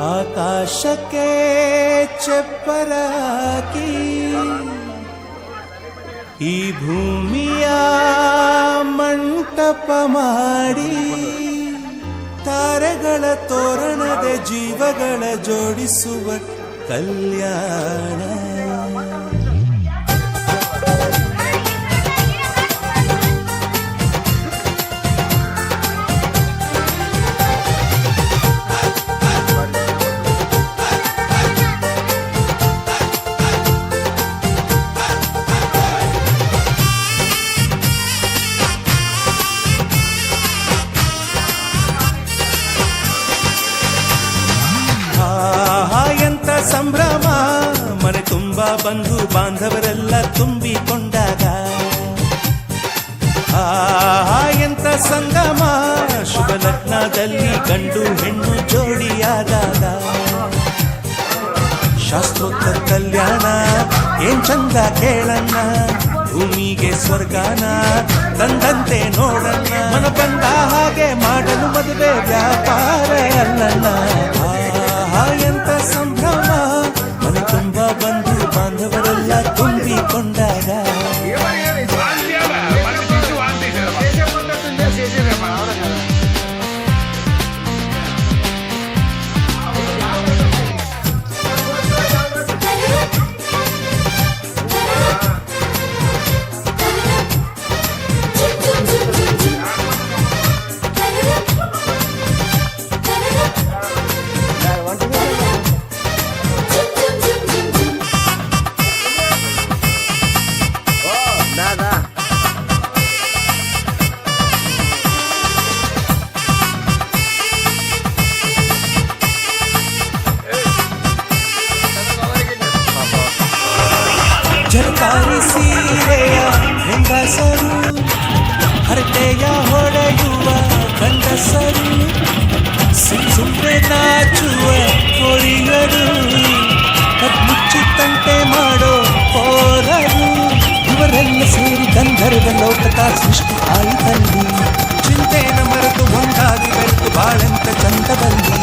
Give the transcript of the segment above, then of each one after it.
ಆಕಾಶಕ್ಕೆ ಚಪ್ಪರಾಕಿ ಈ ಭೂಮಿಯ ಮಂಟಪ ಮಾಡಿ ತಾರೆಗಳ ತೋರಣದ ಜೀವಗಳ ಜೋಡಿಸುವ ಕಲ್ಯಾಣ. ಎಂತ ಸಂಭ್ರಮ, ಮನೆ ತುಂಬಾ ಬಂಧು ಬಾಂಧವರೆಲ್ಲ ತುಂಬಿಕೊಂಡಾಗ. ಎಂತ ಸಂಗಮ, ಶುಭ ಲಗ್ನದಲ್ಲಿ ಗಂಡು ಹೆಣ್ಣು ಜೋಡಿಯಾದಾಗ. ಶಾಸ್ತ್ರೋತ್ತರ ಕಲ್ಯಾಣ ಏನ್ ಚಂದ ಕೇಳಣ್ಣ, ಭೂಮಿಗೆ ಸ್ವರ್ಗಾನ ತಂದಂತೆ ನೋಡಣ್ಣ. ಮನ ಬಂದ ಹಾಗೆ ಮಾಡಲು ಮದುವೆ ವ್ಯಾಪಾರ ಅಲ್ಲಣ್ಣ. ಎಂತ ಸಂಭ್ರಮ, ಮನೆ ತುಂಬ ಬಂಧು ಬಾಂಧವರೆಲ್ಲ ತುಂಬಿಕೊಂಡಾಗ. ಜರಕಾರಿ ಸೀರೆಯ ಹೆಂಗಸರು, ಹರಟೆಯ ಹೊಡೆಯುವ ಗಂಡಸರು, ಸುಮ್ಮನೆ ನಾಚುವ ಕೋಳಿಗಳು, ಮುಚ್ಚಿತಂತೆ ಮಾಡೋ ಹೋರರು. ಇವರೆಲ್ಲ ಸೇರಿ ಗಂಧರ್ವ ಲೋಕದ ಸೃಷ್ಟಿ ಆಯಿತಲ್ಲಿ. ಚಿಂತೆನ ಮರೆತು ಒಂದಾಗಿ ಬೆರೆತು ಬಾಳೆಂತ ಚಂದದಲ್ಲಿ.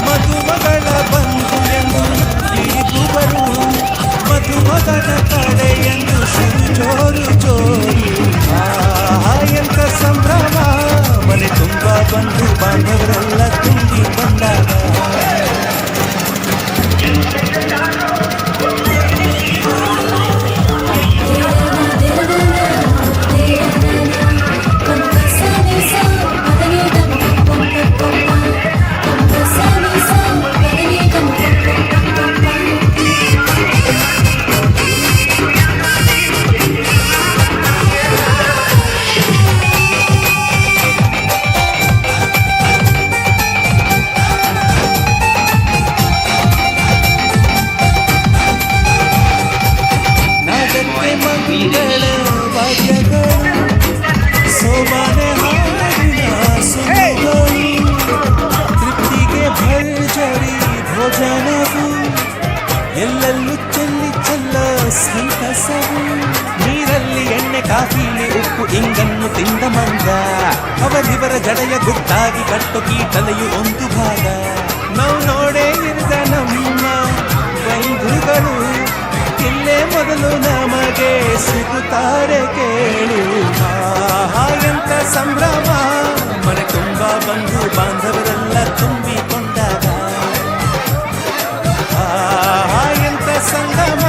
ಮಧುಮಗಳ ಬಂಧು ಎಂದು ತಿಳಿದುವರು, ಮಧುಮಗನ ಕಡೆ ಎಂದು ಜೋರು ಜೋರು. ಎಂತ ಸಂಭ್ರಮ, ಮನೆ ತುಂಬ ಬಂಧು ಬಾಂಧವರೆಲ್ಲ ತುಂಬಿಕೊಂಡಾಗ. ಸೋಮಾನೆ ಹಾಡಿನ ಸುಖಗಳು, ತೃಪ್ತಿಗೆ ಭರ್ಜರಿ ಭೋಜನವು, ಎಲ್ಲೆಲ್ಲೂ ಚೆಲ್ಲಿ ಚೆಲ್ಲ ಸಂತಸವು. ನೀರಲ್ಲಿ ಎಣ್ಣೆ ಕಾಫಿಲಿ ಉಪ್ಪು ಇಂಗನ್ನು ತಿಂದ ಮಂಗ, ಅವರಿವರ ಜಡೆಯ ಗುಟ್ಟಾಗಿ ಕಟ್ಟು ಕೀಟಲೆಯು ಒಂದು ಭಾಗ. ನಾವು ನೋಡೇ ಇರಿದ ನಮ್ಮ ಬಂಧುಗಳು ಇಲ್ಲೇ ಮೊದಲು ನಮಗೆ ಸಿಗುತ್ತಾರೆ ಕೇಳು. ಎಂತ ಸಂಭ್ರಮ, ಮನೆ ತುಂಬ ಬಂಧು ಬಾಂಧವರೆಲ್ಲ ತುಂಬಿಕೊಂಡಾಗ. ಎಂತ ಸಂಗಮ,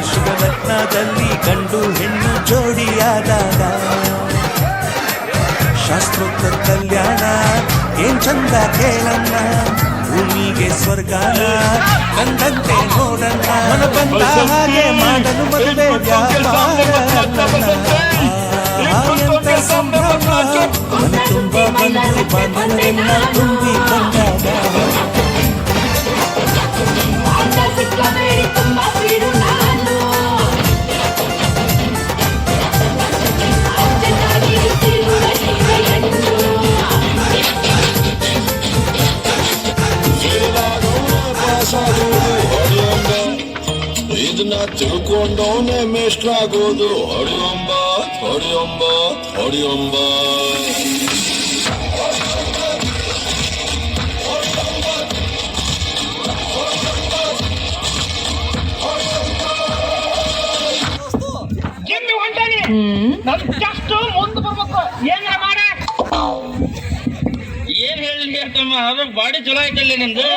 ಶುಭ ಲಗ್ನದಲ್ಲಿ ಗಂಡು ಹೆಣ್ಣು ಜೋಡಿಯಾದಾಗ. ಶಾಸ್ತ್ರೋತ್ತರ ಕಲ್ಯಾಣ ಏನ್ ಚಂದ ಕೇಳಣ್ಣ, ಭೂಮಿಗೆ ಸ್ವರ್ಗಾನ ಕಂದಂತೆ ನೋಡಣ್ಣ. ಮನ ಬಂದ ಹಾಗೆ ಮಾಡಲು ಮದುವೆ ವ್ಯಾಪಾರ. ಎಂತ ಸಂಭ್ರಮ, ಮನೆ ತುಂಬ ಬಂದು ಬಾಂಧವರೆಲ್ಲ ತುಂಬಿಕೊಂಡಾಗ. ಇದನ್ನ ತಿಳ್ಕೊಂಡವನೇ ಮೇಷ್ಟ್ರಾಗೋದು. ಹೊಡಿಯೊಂಬ ಹೊಡಿಯೊಂಬ ಹೊಡಿಯೊಂಬ. ಒಂದಷ್ಟು ಮುಂದೆ ಬರ್ಬೇಕು. ಏನ್ ಮಾಡ ಏನ್ ಹೇಳಿ ತಮ್ಮ, ಅದು ಬಾಡಿ ಚಲೋ ಐತಲ್ಲಿ ನಿಮ್ದು.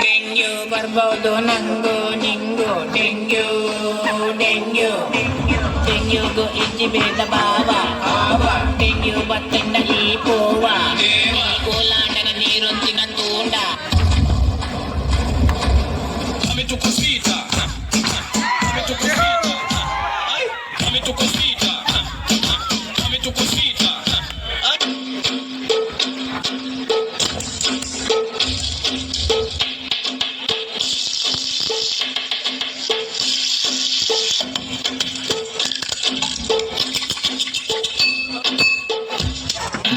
ಡೆಂಗ್ಯೂ ಬರ್ಬೋದು ನಂಗು ನಿಂಗು, ಡೆಂಗ್ಯೂ ಡೆಂಗ್ಯೂ ಡೆಂಗ್ಯೂಗು ಇಜ್ಜಿ ಬೇದ ಬಾವ, ಡೆಂಗ್ಯೂ ಬತ್ತೆಂಡಲಿ ಪೋವ, ಕೋಲಾಟನ ನೀರೊಂದಿನ ತೂಂಡ.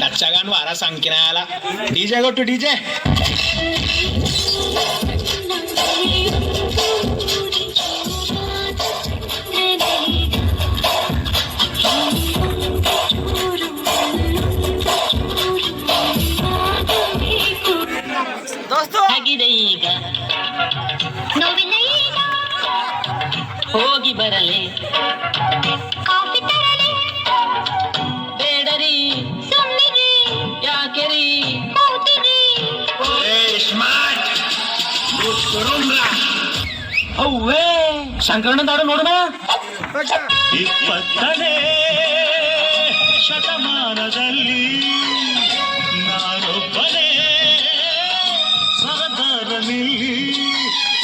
दक्षगान वारा संकिनाला डीजे गो टू डीजे ಆಗಿದೆ ಈಗ ನೋವಿನ ಈಗ ಹೋಗಿ ಬರಲಿ, ಕಾಫಿ ತರಲಿ ಬೇಡರಿ, ಸುಮ್ನಿರಿ ಯಾಕೆರಿ ಕೂತಿರಿ. ಅವ್ವೇ ಶಂಕರಣ್ಣ ದಾಡು ನೋಡೋಣ. 20ನೇ ಶತಮಾನದಲ್ಲಿ ನಾನೊಬ್ಬನೇ ಸರದಾರನಲ್ಲಿ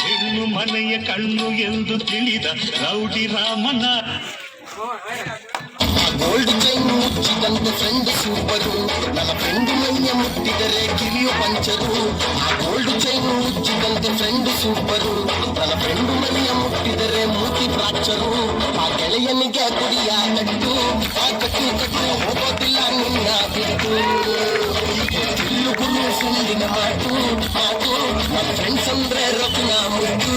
ಹೆಣ್ಣು ಮನೆಯ ಕಣ್ಣು ಎಂದು ತಿಳಿದ ರೌಡಿ ರಾಮನ. ಗೋಲ್ಡ್ ಚೈನ್ ಮುಚ್ಚಿದಂತೆ ಫ್ರೆಂಡ್ ಸೂಪರು, ನನ್ನ ಫ್ರೆಂಡ್ ಮೈಯ ಮುಟ್ಟಿದರೆ ಕಿವಿಯು ಪಂಚರು. ಆ ಗೋಲ್ಡ್ ಚೈನ್ ಮುಚ್ಚಿದಂತೆ ಫ್ರೆಂಡ್ ಸೂಪರು, ನನ್ನ ಫ್ರೆಂಡ್ ಮೈಯ ಮುಟ್ಟಿದರೆ ಮೂತಿ ಫ್ರಾಕ್ಚರು. ಆ ಗೆಳೆಯನಿಗೆ ಕುಡಿಯ ಕಟ್ಟು, ಆ ಕಟ್ಟು ಕಟ್ಟು ಹೋಗೋದಿಲ್ಲ ನಿನ್ನ ಬಿಟ್ಟು. ಇಲ್ಲು ಗುರು ಸುಂದಿನ ಮಾತು ಮಾತು, ನನ್ನ ಫ್ರೆಂಡ್ಸ್ ಅಂದ್ರೆ ರೊಕ್ಕಿನ ಮುಟ್ಟು.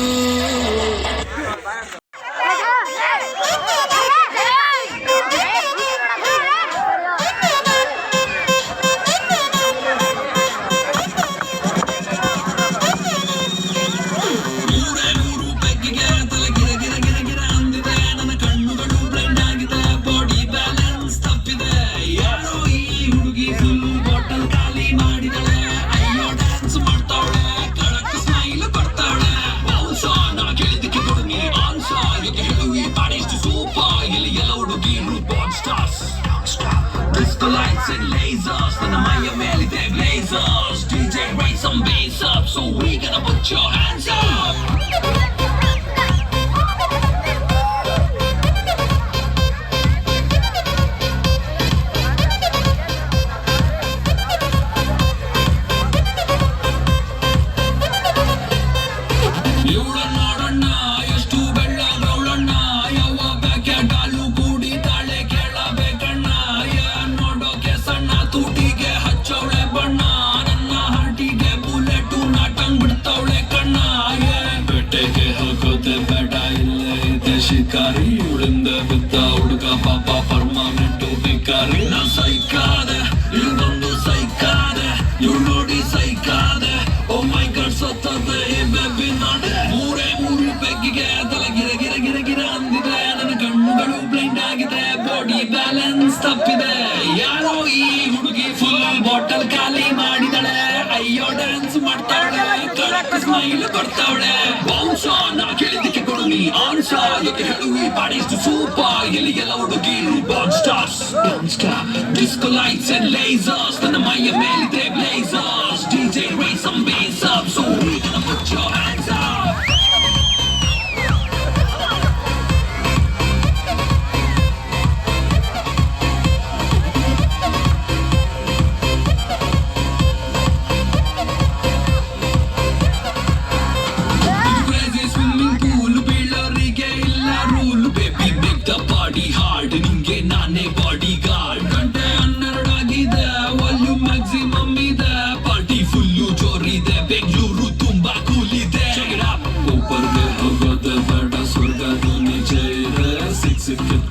Lights and lasers, then the Maya Melly they blazers. DJ raise some bass up, so we gonna put your hands up. ಶಿಕಾರಿ ಉಳಿಂದ ಬಿದ್ದ ಹುಡುಗ ಪಾಪ ಪರ್ಮನೆಂಟ್ ಭಿಕಾರಿ. ನಾ ಸೈಕಾದೆ ಇವನೊಂದು ಸೈಕಾದೆ, ಇವ್ ನೋಡಿ ಸೈಕಾದೆ. ಓ ಮೈ ಗಾಡ್ ಸತ್ತದೆ ಈ ಬೇಬಿ ನಾಡೆ. ಮೂರು ಬೆಗ್ಗಿಗೆ ತಲೆ ಗಿರ ಗಿರ ಗಿರ ಗಿರ ಅಂದಿದೆ, ನನ್ನ ಕಣ್ಣುಗಳು ಬ್ಲೈಂಡ್ ಆಗಿದೆ, ಬಾಡಿ ಬ್ಯಾಲೆನ್ಸ್ ತಪ್ಪಿದೆ. ಯಾರೋ ಈ ಹುಡುಗಿ ಫುಲ್ ಬಾಟಲ್ ಖಾಲಿ ಮಾಡಿದಳೆ, ಅಯ್ಯೋ ಡ್ಯಾನ್ಸ್ ಮಾಡ್ತಾವಳೆ, ಕರೆಕ್ಟ್ ಸ್ಮೈಲ್ ಕೊಡ್ತಾವಳೆ. ಬೌನ್ಸ ನಾ ಕೇಳಿದ್ದಕ್ಕೆ ಕೊಡು ನೀ ಆನ್ಸ, ಯಾಕೆ ಹೇಳುವಿ ಬಾಡಿಷ್ಟು ಸೂಪ, ಎಲ್ಲಿ ಎಲ್ಲ ಹುಡುಗಿರು ಬಾನ್ stars. Dance star disco lights and lasers, ನನ್ನ ಮೈಯ ಮೇಲಿದೆ blazers. DJ raise some bass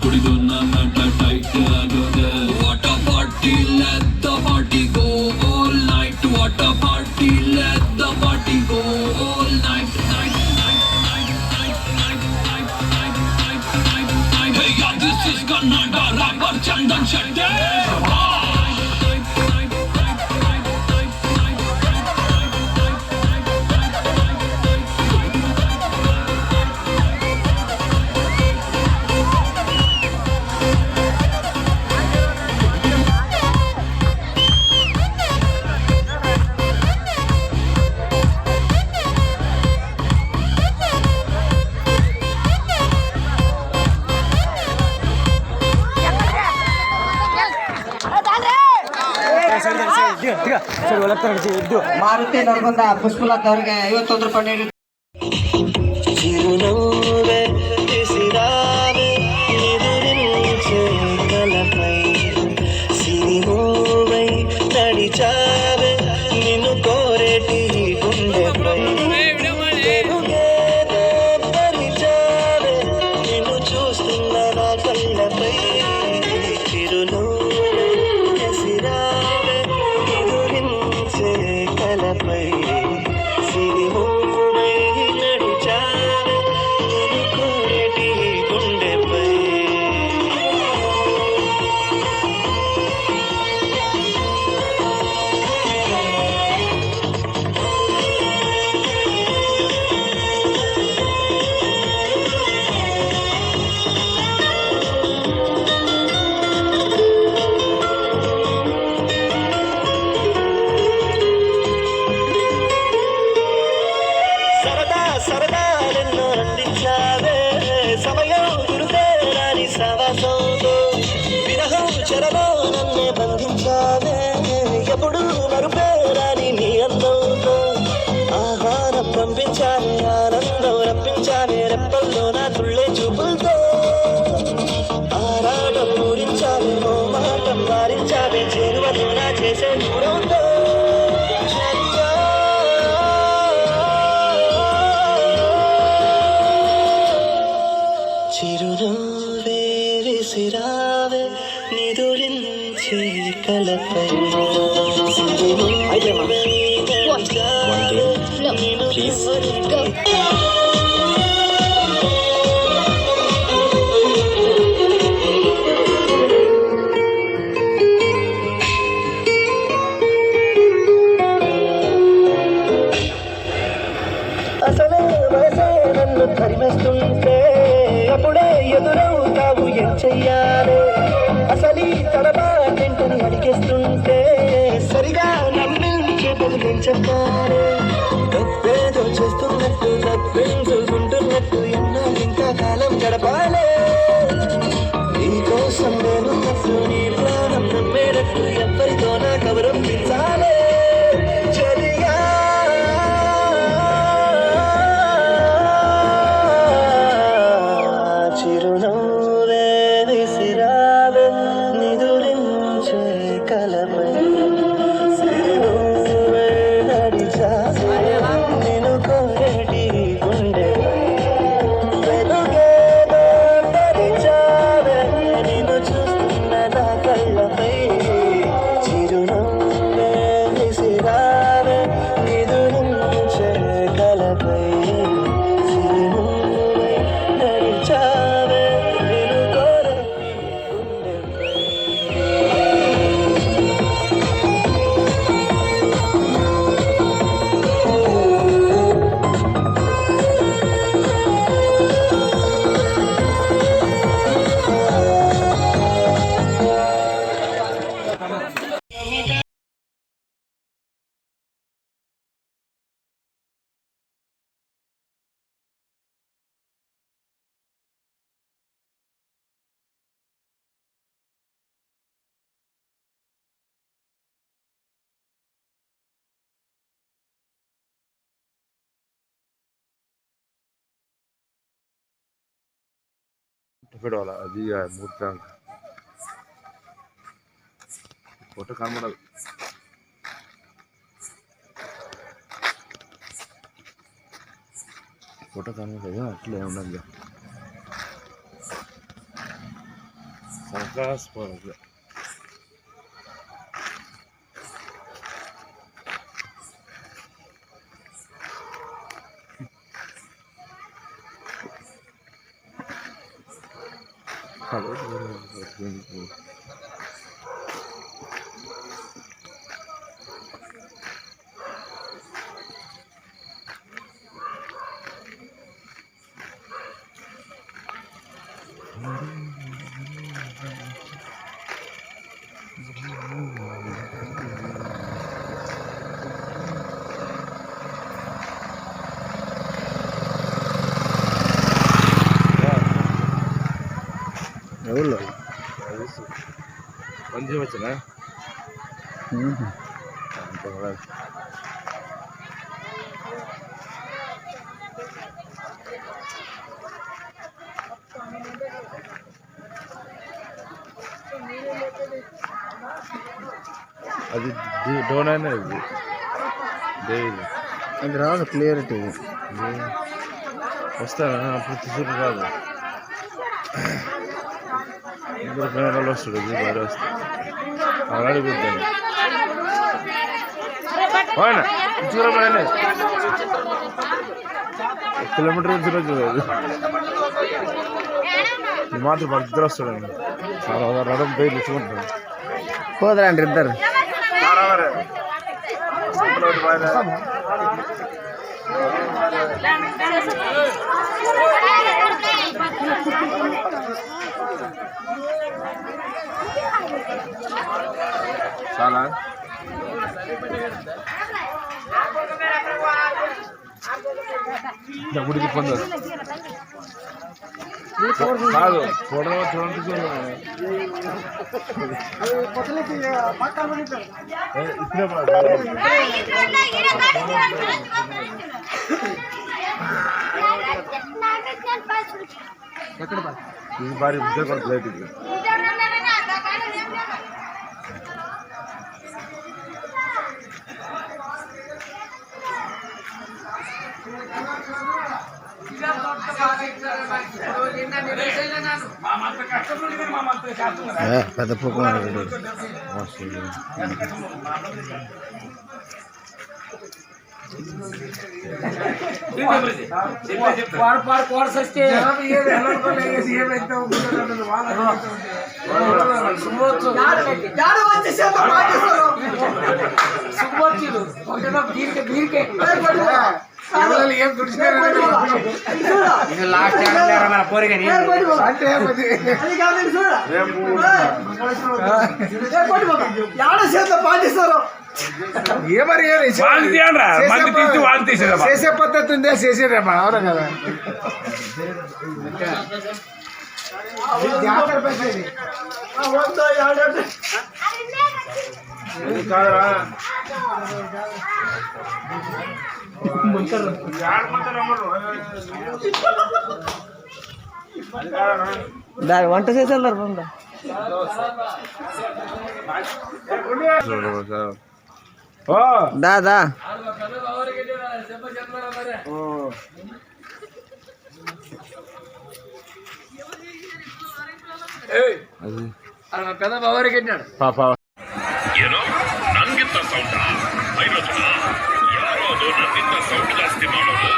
ಕುಡಿದು ನನ್ನ ಟೈಟ್ ಆಗೋದೆ. What a party, let the party go all night. What a party, let the party go all night. Hey, yeah, this is Kannada rapper Chandan Shetty. Maruti Nargund Pushpalatha ಅವರಿಗೆ 51 ರೂಪಾಯಿ ನೀಡಿ. చిరునవ్వే విసిరావే ఎదురించే కలపై సిరిమూవై నడిచావే నిన్ను కోరేటి గుండెపై వెలుగేదో పరిచావే నిన్ను చూస్తున్న నా కళ్ళపై చిరునవ్వే విసిరావే ఎదురించే కలపై సిరిమూవై నడిచావే నిన్ను కోరేటి గుండెపై. సరదా సరదాలెన్నో అందించావే సమయం గురుదేరాని సావాసంతో విరహం చెరలో నన్నే బంధించావే ఎప్పుడు మరుపేరాని నీ అందంతో ఆహారం పంపించావే ఆనందం రప్పించావే రెప్పల్లో నా తుళ్ళే చూపులతో ఆరాటం పూరించావే ఓ మాటం వారించావే చేరువలో నా చేసే దూరంతో చిరునవ్వే విసిరావే నిదురించే కలపై సిరిమూవై నడిచావే నిన్ను కోరేటి అసలే వయసే నన్ను తరిమేస్తుంటే అప్పుడే ఎదురవుతావు ఏం చెయ్యాలి అసలీ తడబాటెంటని అడిగేస్తుంటే సరిగా నమ్మించే బదులేం చెప్పాలి తప్పేదో చేస్తున్నట్టు తప్పించుకుంటున్నట్టు ఎన్నో ఇంకా కాలం గడపాలి నీకోసం నేనున్నట్టు నీ ప్రాణం నమ్మేటట్టు ఎవరితో నా కబురం పెంచాలి చదిగా చిరునవ్వే విసిరావే నిదురించే కలపై సిరిమూవై నడిచావే నిన్ను కోరేటి గుండెపై వెలుగేదో పరిచావే నిన్ను చూస్తున్న నా కళ్ళపై చిరునవ్వే విసిరావే నిదురించే కలపై సిరిమూవై నడిచావే నిన్ను కోరేటి గుండెపై. फिट वाला अभी है मूड रंग फोटो कान ಮಾಡಲ್ಲ फोटो कान ಮಾಡಲ್ಲ ಅಟ್ಲೇ ఉండండి ಸಾಕಾಸ್ ಬರೋದು ఎవరు మంచి వచ్చినా అది డోన్ అనేది డైలీ అది రాదు క్లియరిటీ వస్తాను అప్పుడు తీసుకు రాదు ఇద్దరు పిల్లలు వస్తాడు ఇది భారీ వస్తాడు అలాగే కూర్చొని చూడబడే కిలోమీటర్ చూడదు ఈ మాత్రం మన ఇద్దరు వస్తాడండి రడం పోయి తెచ్చుకుంటాడు పోదరండి ఇద్దరు చాలా గుడికి పొందదు కాదు చూడడం చూడండి ఇది భారీ ఉద్యోగం ప్లేట్ ఇది పెద్ద పూకు చేసే పద్ధతి ఉందే చేసేదేమా అవునా కదా కాదరా దాని వంట చేసేది దాదా పెద్ద బావరికి పెట్టినాడు పాప ಏನೋ ನನ್ಗಿಂತ ಸೌಂಡ ಐರೋಜನ ಯಾರೋದು ನನ್ಗಿಂತ ಸೌಂಡ್ ಜಾಸ್ತಿ ಮಾಡೋದು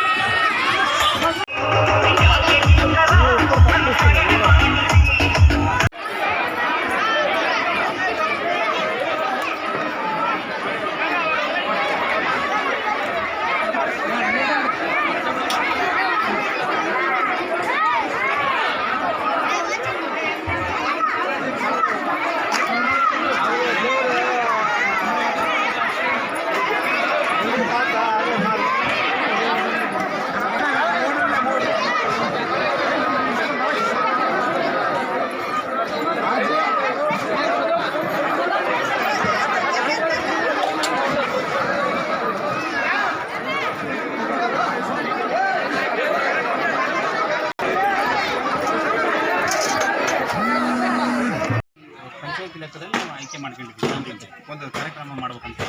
ಲೆಕ್ಕದಲ್ಲಿ ನಾವು ಆಯ್ಕೆ ಮಾಡ್ಕೊಂಡಿದ್ದೀವಿ ಒಂದು ಕಾರ್ಯಕ್ರಮ ಮಾಡ್ಬೇಕಂತ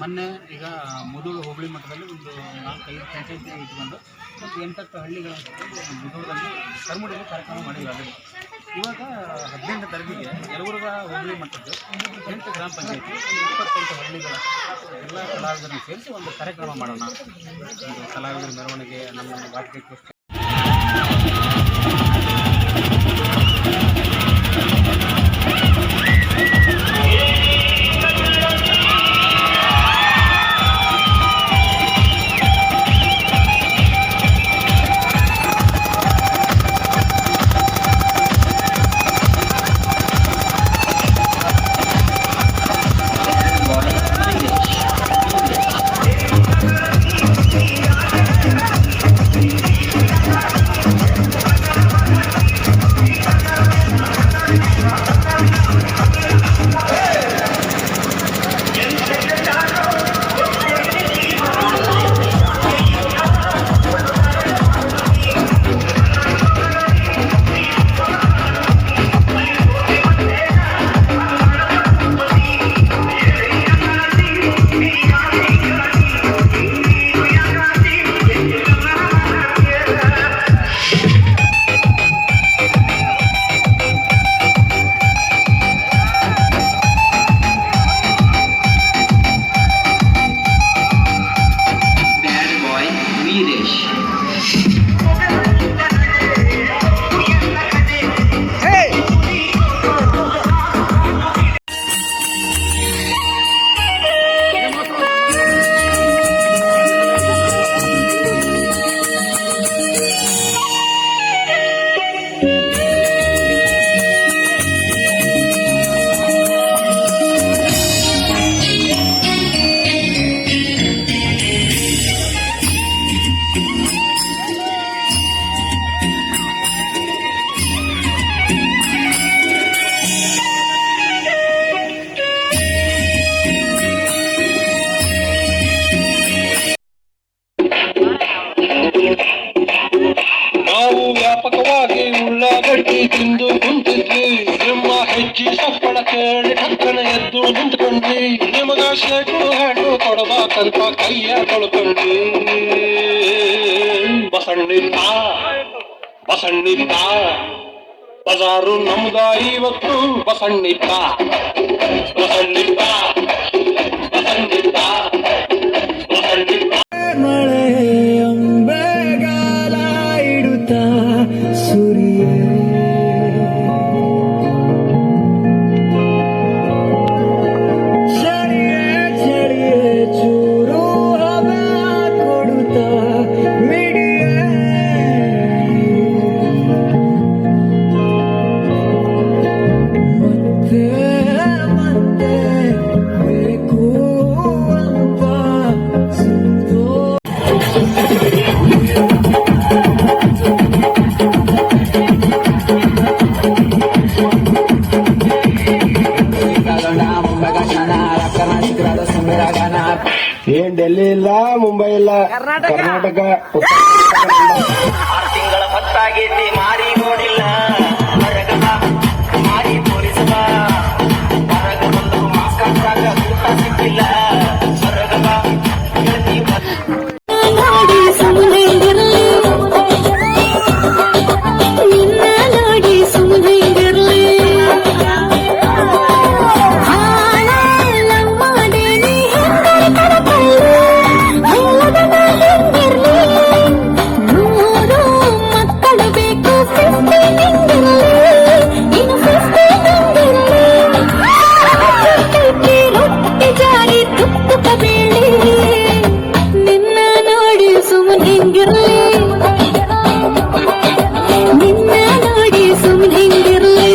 ಮೊನ್ನೆ ಈಗ ಮುದೂರು ಹೋಬಳಿ ಮಟ್ಟದಲ್ಲಿ ಒಂದು 4-5 ಪಂಚಾಯತಿ ಇಟ್ಕೊಂಡು ಒಂದು 8-10 ಹಳ್ಳಿಗಳ ಮುದೂರಲ್ಲಿ ಕರ್ಮುಡಿಗೆ ಕಾರ್ಯಕ್ರಮ ಮಾಡಿದ್ವಿ. ಇವಾಗ 18ನೇ ತಾರೀಕಿಗೆ ಯಲಬುರ್ಗಾ ಹೋಬಳಿ ಮಟ್ಟದ್ದು 8 ಗ್ರಾಮ ಪಂಚಾಯತಿ 28 ಹಳ್ಳಿಗಳ ಎಲ್ಲ ಕಲಾವಿದರನ್ನು ಸೇರಿಸಿ ಒಂದು ಕಾರ್ಯಕ್ರಮ ಮಾಡೋಣ. ಒಂದು ಕಲಾವಿದರ ಮೆರವಣಿಗೆ, ನಮ್ಮ ವಾದ್ಯಕ್ಕೋಸ್ಕರ ನಾವು ವ್ಯಾಪಕವಾಗಿ ಉಳ್ಳಾಗಡ್ಡಿ ತಿಂದು ಕುಂತಿದ್ವಿ. ನಿಮ್ಮ ಹೆಜ್ಜೆ ಸಪ್ಪಳ ಕೇಳಿ ಟಕ್ಕನ ಎದ್ದು ನಿಂತ್ಕೊಂಡ್ವಿ. ನಿಮಗ ಶೇಕು ಹಣ್ಣು ಕೊಡಬೇಕಂತ ಕೈಯ ತೊಳ್ಕೊಂಡ್ವಿ. ಬಸಣ್ಣಿದ್ದ ಬಜಾರು ನಮ್ದ ಇವತ್ತು. ಬಸಣ್ಣಿದ್ದ ಮಳೆ ಅಂಬೆಗಾಲ ಇಡುತ್ತ ಸುರಿಯೇ ಚಳಿಯೇ ಚೂರು ಹವ ಕೊಡುತ್ತ ಮಿಡಿಯೇ ಮತ್ತೆ ಬೇಕು ಅಂತ ಸುತ್ತೋ. ಏನ್ ಡೆಲ್ಲಿ ಇಲ್ಲ, ಮುಂಬೈ ಇಲ್ಲ, ಕರ್ನಾಟಕ. 6 ತಿಂಗಳ ಹೊತ್ತಾಗೈತಿ, ಮಾರಿ ನೋಡಿಲ್ಲ. ಹೊರಗ ಬಾ, ಮಾರಿ ತೋರಿಸಬ. ಹೊರಗ ಬಂದು ಮಾಸ್ಕ್ ಹಾಕಾಗ ಊಟ ಸಿಕ್ಕಿಲ್ಲ. ಹೊರಗ ಬಾ, ಗೆಳತಿ ಬಾ. ನೋಡಿ ಸುಮ್ಮನೆ ಇರಲಿ, ನಿನ್ನ ನೋಡಿ ಸುಮ್ಮನೆ ಇರಲಿ. ಹಾಳ ಮಾಡಿ ನೀ ಹೆಂಗರ ಕಡಪಲ್ಲ, ಹಳ್ಳದ ಹಿಂದಿರ್ಲಿ. 100 ಮಕ್ಕಳು ಬೇಕು, 50 ನಿಂದಿರಲಿ. ಇನ್ನು 50 ನಿಂದಿರಲಿ. ರೊಟ್ಟಿ ಜಾರಿ ತುಪ್ಪ ಬೀಳಿ, ನಿನ್ನ ನೋಡಿ ಸುಮ್ಮನೆ ಹಿಂಗಿರ್ಲಿ. ನಿನ್ನ ನೋಡಿ ಸುಮ್ಮನೆ ಹಿಂಗಿರ್ಲಿ.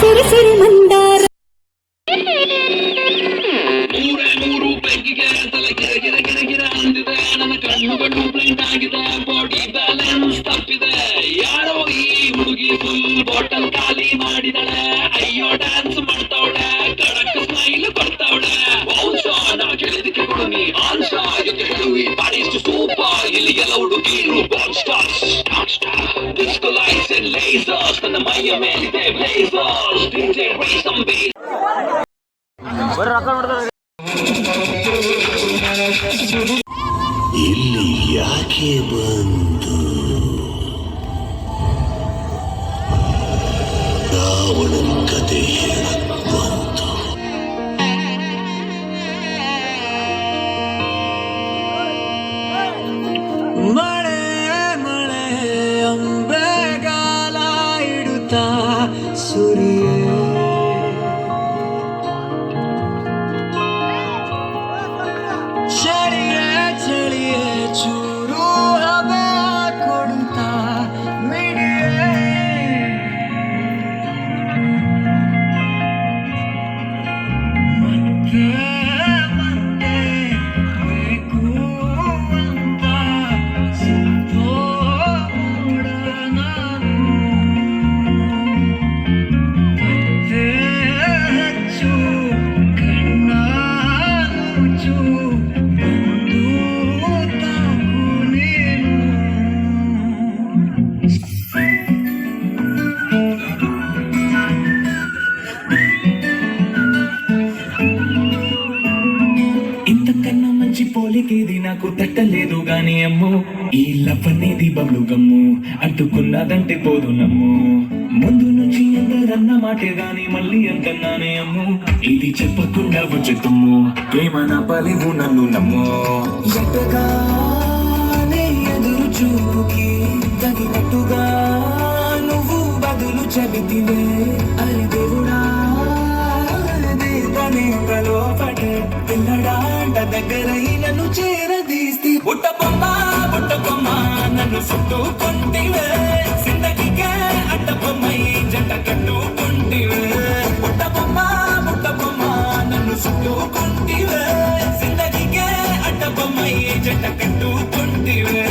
ಸಿರಿ ಸಿರಿ ಮಂದಾರ ಮೂರು ಬೆಕ್ಕಿಗೆ ತಲೆ ಗಿರ ಅಂದಿದೆ. ನನ್ನ ಕಣ್ಣು ಬ್ಲೈಂಡ್ ಆಗಿದೆ. ಬಾಡಿ ಬ್ಯಾಲೆನ್ಸ್ ತಪ್ಪಿದೆ. ಯಾರೋ ಈ ಹುಡುಗಿ ಫುಲ್ ಬಾಟಲ್ ಖಾಲಿ ಮಾಡಿದಳೆ. ಅಯ್ಯೋ ಡ್ಯಾನ್ಸ್ ಮಾಡ್ತಾವಳೆ, ಕಡಕ್ ಸ್ಮೈಲ್ ಕೊಡ್ತಾವಳೆ. ನಾ ಕೇಳಿದಕ್ಕೆ ಕೊಡು ನೀ ಆನ್ಸ ಹೇಳುವಿ. rise to super. Ili yellow to kiru born stars. Disco lights and lasers. And the Maya man they blazers. DJ raise some bass. ಇಲ್ಲಿ ಯಾಕೆ ಬಂತು ರಾವಣನ ಕತೆ ಹೇಳಕ್ ಬಂತು. ಮಳೆ ಮಳೆ ಅಂಬೆಗಾಲ ಇಡುತ್ತಾ ಸುರಿಯೇ ಚಳಿಯೇ ಚಳಿಯೇ ಚೂರು ಹಬೆ ಕೊಡುತ್ತಾ ಮಿಡಿಯೇ ಮತ್ತೆ ಮತ್ತೆ ಬೇಕು ಅಂತ ಸುತ್ತೋಡ ನಾನು ಮತ್ತೆ ಹೆಚ್ಚು ಕಣ್ಣ ಮುಚ್ಚು ಬಂದು ತಾಕು ನೀನು. ఇంతకన్నా మంచి పోలికేది నాకు తట్టలేదు గాని అమ్ము. ఈ లవ్ అనేది బబ్లు గమ్ము, అంటుకున్నదంటే పోదు నమ్ము. ముందు నుంచి అందరన్న మాటే గాని మళ్ళీ అంతన్నానే అమ్ము. ఇది చెప్పకుండా వచ్చే తుమ్ము, ప్రేమ నా పలివు నన్ను నమ్ము. ఎటగానే ఎదురు చూపుకి తగినట్టుగా నువ్వు బదులు చెబితివే. అరి దేవుడా తనే లోపటే పిల్లడాంట దగ్గరై నన్ను చేరదీస్తి. బుట్ట బొమ్మ నన్ను చుట్టుకుంటివే. జిందగీకే అడ్డ బొమ్మై జంట కట్టుకుంటివే. బుట్ట బొమ్మ నన్ను చుట్టుకుంటివే. జిందగీకే అడ్డ బొమ్మై జంట కట్టుకుంటివే.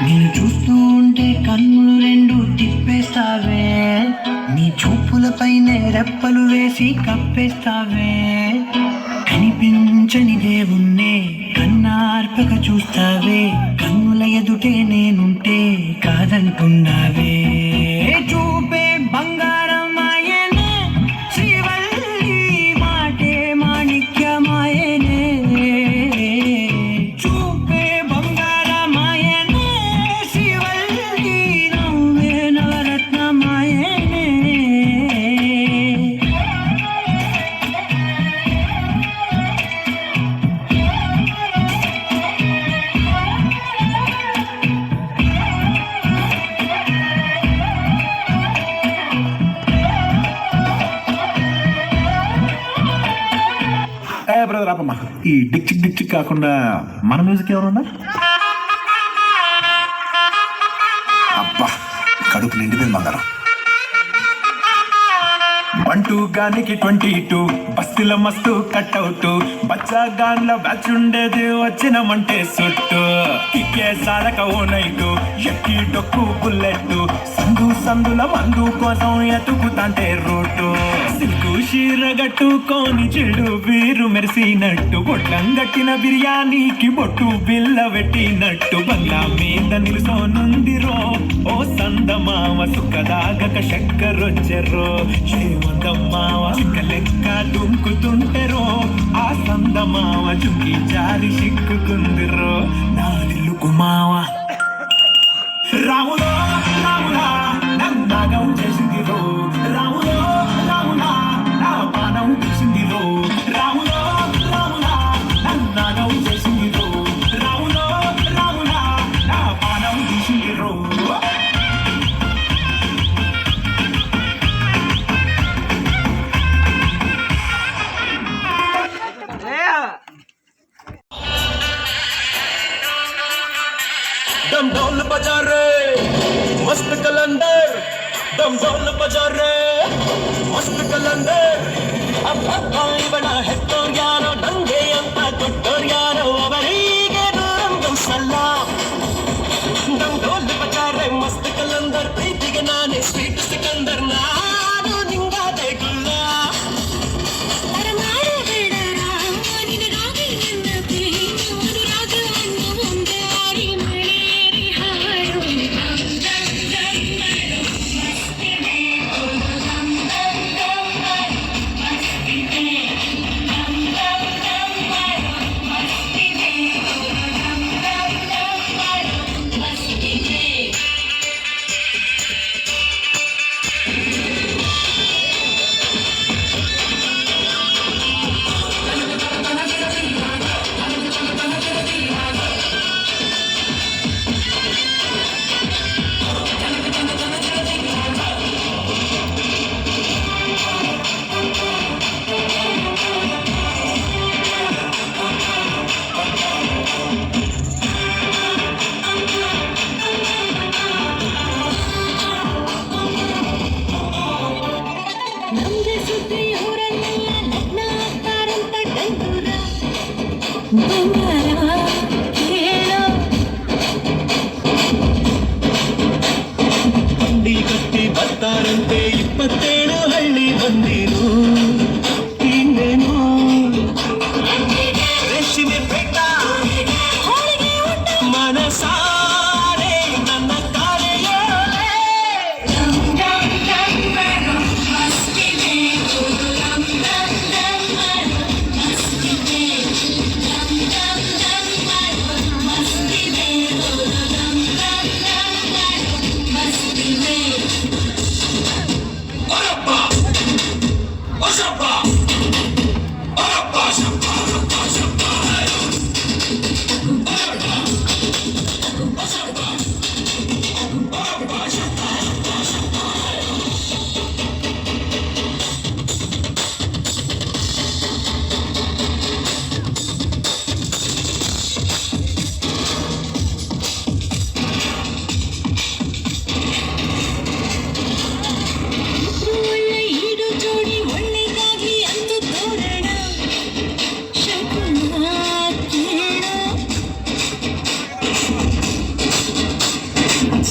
నేను చూస్తూ ఉంటే కన్నులు రెండు తిప్పేస్తావే. నీ చూపులపైనే రెప్పలు వేసి కప్పేస్తావే. కనిపించని దేవుణ్ణే కన్నార్పక చూస్తావే. కన్నుల ఎదుటే నేనుంటే కాదంటున్నావే. చూపే బంగారమాయనే శ్రీవల్లి మాటే మాణిక్యమాయనే. చూపే బంగారమాయనే శ్రీవల్లి నవ్వే నవరత్నమాయనే. బ్రదర్ ఆపమ్మా, ఈ డిక్ కాకుండా మన మ్యూజిక్ ఎవరున్నా? అబ్బా కడుపు నిండిపోయింది బంగారం. 1-2 గానికి 22 బస్సుల మస్తు కట్అవుట్. బచ్చా గాన్ల బ్యాచ్ ఉండేది వచ్చినమంటే సుట్టు. కిక్కే సాలక ఓ నైటు ఎక్కి డొక్కు బుల్లెట్. సందుల మందు కోసం ఎతుకుతాంటే రూటు. సిల్కు షీర గట్టుకోని చెడు వీరు మెరిసినట్టు. గొడ్లం గట్టిన బిర్యానీకి బొట్టు బిల్ల పెట్టినట్టు. బంగ్లా మీద నిలుసోనుందిరో ఓ సందమామ. సుఖదాగక చక్కరొచ్చెర్రో ఏమందమ్మావ. చిక్క లెక్క దుంకుతుంటెరో ఆ సందమావ. చుంకి జారి సిక్కుకుందిరో నాలిల్లుకు మావ. రాములో రాములా నన్నాగం చేసిందిరో. రాములో రాములా నా పానం తీసిందిరో. రాములో రాములా నన్నాగం చేసిందిరో. రాములో రాములా నా పానం తీసిందిరో. दम ढोल बजा रे मस्त कलंदर. दम ढोल बजा रे मस्त कलंदर. अब भाई बना है तो यारो. ದಂಗೆ ಅಂತ ಕೊಟ್ಟೋರ್ ಯಾರೋ ಅವರಿಗೆ ದೂರಂಗಂ ಸಲಾಂ. ಮನಸಾರೆ ನನ್ನ ಕಾಲೆಯೋಲೆ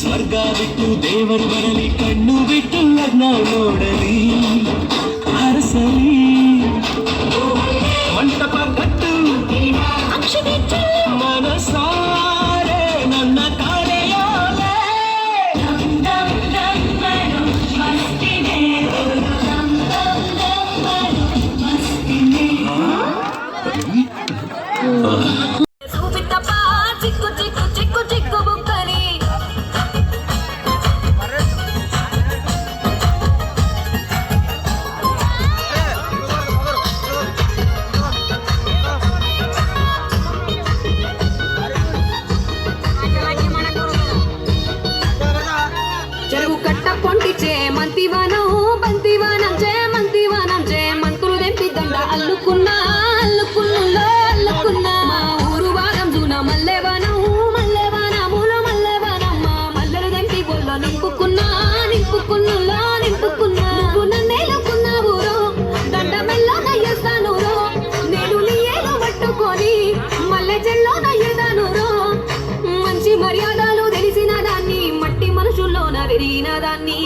ಸ್ವರ್ಗ ಬಿಟ್ಟು ದೇವರು ಬರಲಿ ಕಣ್ಣು ಬಿಟ್ಟು ಲಗ್ನ ನೋಡಲಿ ಹರಸಲಿ ಮಂಟಪ ಕಟ್ಟು ಮನಸಾರೆ ನನ್ನ ಕಾಲೆಯೋಲೆ చూపిత్తప్ప చిక్కు చిక్కు చిక్కు చిక్కు బుక్కని చెరువు కట్ట పొంటిచే మంతివానం బంతివానం చే మంతివానం చే మంతులు దెంపి దండ అల్లుకున్నా అల్లుకున్నులో అల్లుకున్నా మా ఊరు వారం జూన మల్లెవనం మల్లెవనములో మల్లెవనమ్మ మల్లెలు దెంపి బొల్లో నింపుకున్నా నింపుకున్నులో నింపుకున్నా నువ్వు నన్నేలుకున్నా ఊరో దండ మెల్లో నయ్యేస్తాను రో నేను నీ ఏలు పట్టుకొని మల్లె చెల్లో నయ్యేదాను రో మంచి మర్యాదలు తెలిసిన దాన్ని మట్టి మనుషుల్లోన విరిగిన దాన్ని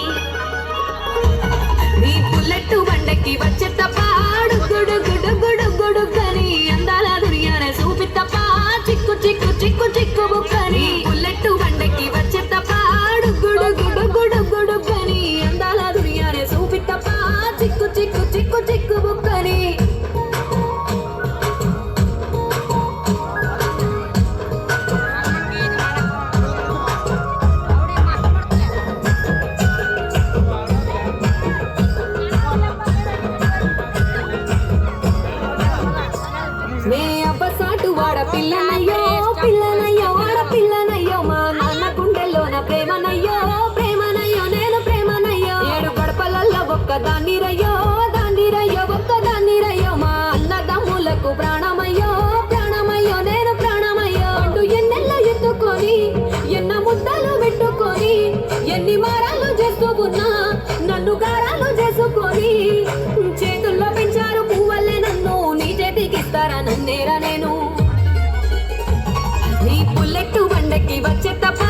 నీ పుల్లెట్టు బండకి వచ్చే తప్ప గుడు గుడు గుడు గుడుగని అందాల దునియానే చూపిత్తప్ప చిక్కు చిక్కు చిక్కు చిక్కు బుక్కని పుల్లెట్టు బండకి వచ్చే తప్ప గుడు గుడు గుడు గుడుగని అందాల దునియానే చూపిత్తప్ప చిక్కు చిక్కు చిక్కు చిక్కు బుక్కని నే అబ్బసాటు వాడ పిల్లనయ్యో పిల్లనయ్యో వాడ పిల్లనయ్యో మా నాన్న గుండెల్లోన ప్రేమనయ్యో ప్రేమనయ్యో నేను ప్రేమనయ్యో ఏడు గడపలల్లో ఒక్కదాన్ని రయ్యో దాన్ని రయ్యో ఒక్కదాన్ని రయ్యో మా అన్నదమ్ములకు ప్రాణమయ్యో ప్రాణమయ్యో నేను ప్రాణమయ్యో అంటూ ఎన్నెల్లో ఎత్తుకొని ఎన్న ముద్దలు పెట్టుకొని ఎన్ని మారాలు చేసుకున్నా నన్ను గారాలు చేసుకొని చేతుల్లో పెంచారు పువ్వల్లే నన్ను నీ చేతికిస్తారా నన్నేరా నేను నీ పుల్లెట్టు బండకి వచ్చే తప్ప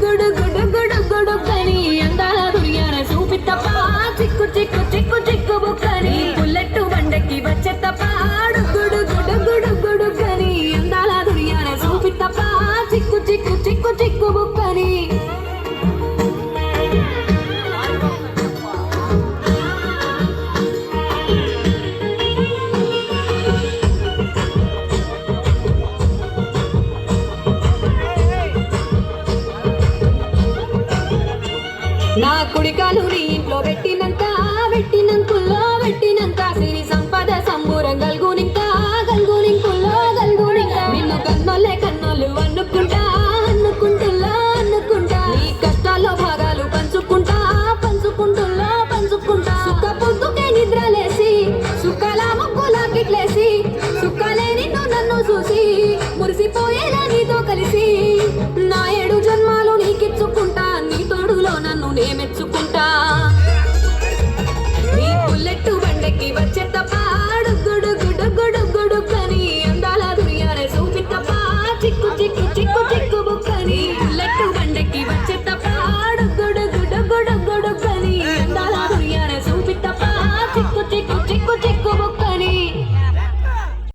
గుడు గుడు గుడు గుడుగని అందాల దునియాన చూపిత్తప్ప చిక్కు చిక్కు చిక్కు చిక్కు బుక్కని పుల్లెట్టు బండకి వచ్చే తప్ప గుడు గుడు గుడు గుడుగని అందాల దునియాన చూపిత్తప్ప చిక్కు చిక్కు చిక్కు చిక్కు బుక్కని నా కుడికాలు నీ ఇంట్లో పెట్టినంత పెట్టినంకుల్లో పెట్టినంత సిరి